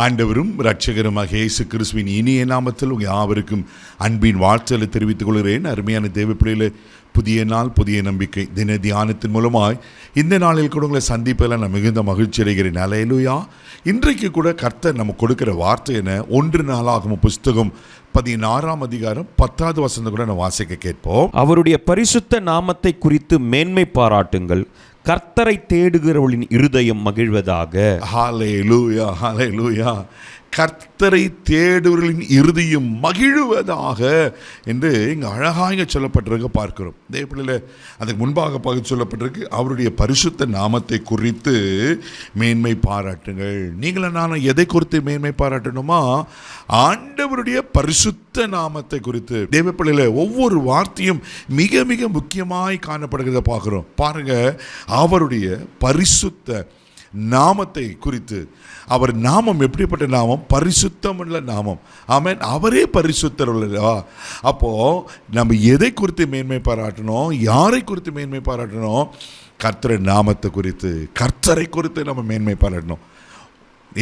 ஆண்டவரும் இரட்சகருமாக இயேசு கிறிஸ்துவின் இனிய நாமத்தில் உங்கள் யாவருக்கும் அன்பின் வாழ்த்துக்களை தெரிவித்துக் கொள்கிறேன். அருமையான தேவ பிள்ளைகளே, புதிய நாள் புதிய நம்பிக்கை தின தியானத்தின் மூலமாய் இந்த நாளில் கூட உங்களை சந்திப்பதில் நான் மிகுந்த மகிழ்ச்சி அடைகிறேன். அல்லேலூயா. இன்றைக்கு கூட கர்த்தர் நமக்கு கொடுக்கிற வார்த்தை என்ன? 1 நாளாகமம் புஸ்தகம் 16ஆம் அதிகாரம் 10வது வசனம் கூட நான் வாசிக்க கேட்போம். அவருடைய பரிசுத்த நாமத்தை குறித்து மேன்மை பாராட்டுங்கள், கர்த்தரை தேடுகிறவர்களின் இருதயம் மகிழ்வதாக. ஹல்லேலூயா, ஹல்லேலூயா. கர்த்தரை தேடுவர்களின் இருதயம் மகிழ்வதாக என்று இங்கே அழகாக சொல்லப்பட்டிருக்க பார்க்கிறோம். இதே பிள்ளைல அதுக்கு முன்பாக சொல்லப்பட்டிருக்கு, அவருடைய பரிசுத்த நாமத்தை குறித்து மேன்மை பாராட்டுங்கள். நீங்களும் நானும் எதை குறித்து மேன்மை பாராட்டணுமா? ஆண்டவருடைய பரிசுத்த நாமத்தை குறித்து. தேவ பிள்ளைல ஒவ்வொரு வார்த்தையும் மிக மிக முக்கியமாய் காணப்படுகிறத பார்க்கிறோம். பாருங்க, அவருடைய பரிசுத்த நாமத்தை குறித்து. அவர் நாமம் எப்படிப்பட்ட நாமம்? பரிசுத்தமுள்ள நாமம். ஆமென். அவரே பரிசுத்தர் உள்ளதா? அப்போ நம்ம எதை குறித்து மேன்மை பாராட்டணும்? யாரை குறித்து மேன்மை பாராட்டணும்? கர்த்தரை நாமத்தை குறித்து, கர்த்தரை குறித்து நம்ம மேன்மை பாராட்டணும்.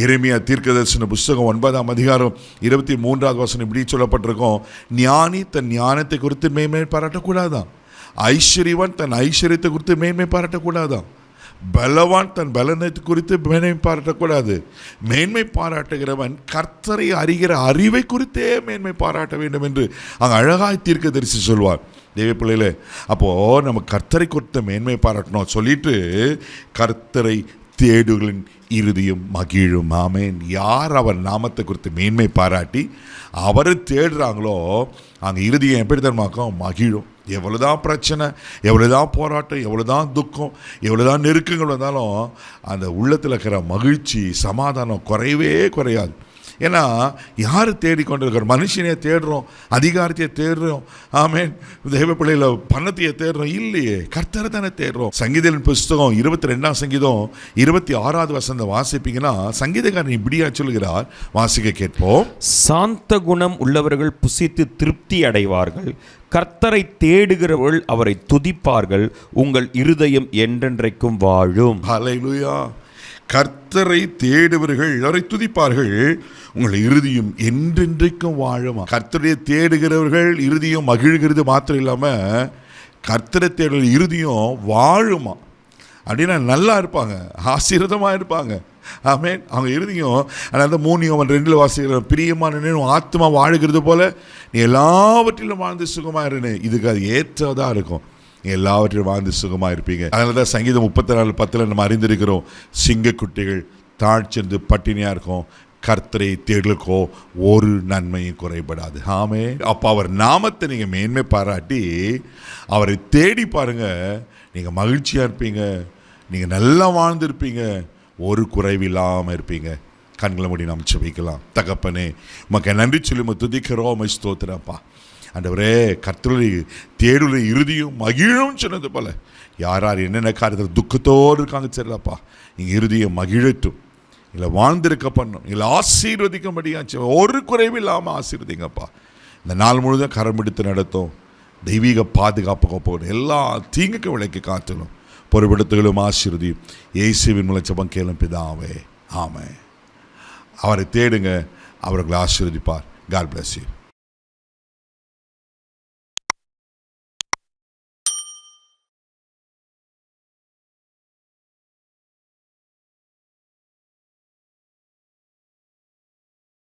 எரேமியா தீர்க்கதரிசன புஸ்தகம் 9ஆம் அதிகாரம் 23வது வசனம் இப்படி சொல்லப்பட்டிருக்கோம், ஞானி தன் ஞானத்தை குறித்து மேன்மை பாராட்டக்கூடாதான், ஐஸ்வர்யவான் தன் ஐஸ்வர்யத்தை குறித்து மேன்மை பாராட்டக்கூடாதான், பலவான் தன் பலனத்தை குறித்து மேன்மை பாராட்டக்கூடாது. மேன்மை பாராட்டுகிறவன் கர்த்தரை அறிகிற அறிவை குறித்தே மேன்மை பாராட்ட வேண்டும் என்று அங்கே அழகாய் தீர்க்கதரிசி சொல்வார். தேவ பிள்ளைகளே, அப்போது நம்ம கர்த்தரை குறித்த மேன்மை பாராட்டணும். சொல்லிட்டு கர்த்தரை தேடுகளின் இருதயம் மகிழும். ஆமென். யார் அவர் நாமத்தை குறித்து மேன்மை பாராட்டி அவரை தேடுறாங்களோ அங்கே இருதயம் எப்படி தருமாக்கும்? மகிழும். எவ்வளோதான் பிரச்சனை, எவ்வளோதான் போராட்டம், எவ்வளோதான் துக்கம், எவ்வளோதான் நெருக்கங்கள் வந்தாலும் அந்த உள்ளத்தில் இருக்கிற மகிழ்ச்சி சமாதானம் குறையவே குறையாது. ஏன்னா யார் தேடிக்கொண்டிருக்கிறோம்? மனுஷனையே தேடுறோம், அதிகாரத்தையே தேடுறோம், ஆமென், தெய்வ பிள்ளையில பணத்தையே தேடுறோம் இல்லையே, கர்த்தரை தானே தேடுறோம். சங்கீதத்தின் புஸ்தகம் 22ஆம் சங்கீதம் 26வது வசனம் வாசிப்பீங்கன்னா சங்கீதக்காரன் இப்படியா சொல்கிறார், வாசிக்க கேட்போம். சாந்த குணம் உள்ளவர்கள் புசித்து திருப்தி அடைவார்கள், கர்த்தரை தேடுகிறவர்கள் அவரை துதிப்பார்கள், உங்கள் இருதயம் என்றென்றைக்கும் வாழும். ஹல்லேலூயா. கர்த்தரை தேடுவர்கள் அவரை துதிப்பார்கள், உங்கள் இருதயம் என்றென்றைக்கும் வாழுமா. கர்த்தரை தேடுகிறவர்கள் இருதயம் மகிழ்கிறது மாத்திரம் இல்லாமல் கர்த்தரை தேடுகிற இருதயம் வாழுமா. அப்படின்னா நல்லா இருப்பாங்க, ஆசீர்வாதமாக இருப்பாங்க. ஆமென். அவங்க இருதயம் ஆனால் 3:2 வாசிக்கிற பிரியமான ஆத்மா வாழுகிறது போல நீ எல்லாவற்றிலும் வாழ்ந்து சுகமாக இருன்னு. இதுக்கு அது ஏற்றதாக இருக்கும். எல்லாவற்றையும் வாழ்ந்து சுகமாக இருப்பீங்க. அதனால தான் சங்கீதம் 34:10 நம்ம அறிந்திருக்கிறோம், சிங்கக்குட்டிகள் தாழ்ச்சென்று பட்டினியாக இருக்கும், கர்த்தரை தேடலுக்கோ ஒரு நன்மையும் குறைபடாது. ஆமே. அப்போ அவர் நாமத்தை நீங்கள் மேன்மை பாராட்டி அவரை தேடி பாருங்க, நீங்கள் மகிழ்ச்சியாக இருப்பீங்க, நீங்கள் நல்லா வாழ்ந்துருப்பீங்க, ஒரு குறைவில்லாமல் இருப்பீங்க. கண்களை மூடி நாம் ஜெபிக்கலாம். தகப்பனே, உமக்கு நன்றி சொல்லி துதிக்கிறோம், ஸ்தோத்திரப்பா. ஆண்டவரே, கர்த்தருடைய தேடுடைய இருதயம் மகிழும் சொன்னது போல யார் யார் என்னென்ன காரியத்தில் துக்கத்தோடு இருக்காங்க சரிலப்பா, நீங்கள் இருதயம் மகிழட்டும், இல்லை வாழ்ந்திருக்க பண்ணும், இல்லை ஆசீர்வதிக்கும்படியாச்சு ஒரு குறைவில்லாமல் ஆசீர்வதிங்கப்பா. இந்த நாள் முழுதும் கரம் எடுத்து நடத்தும், தெய்வீக பாதுகாப்பு போகணும், எல்லா தீங்குக்கு விலைக்கு காத்தலும் பொறுப்படுத்துகளும் ஆசீர்வதியும் இயேசுவின் மூலம் ஜெபம் கேளும் பிதாவே, ஆமென். அவரை தேடுங்க, அவர்களை ஆசீர்வதிப்பார். God bless you.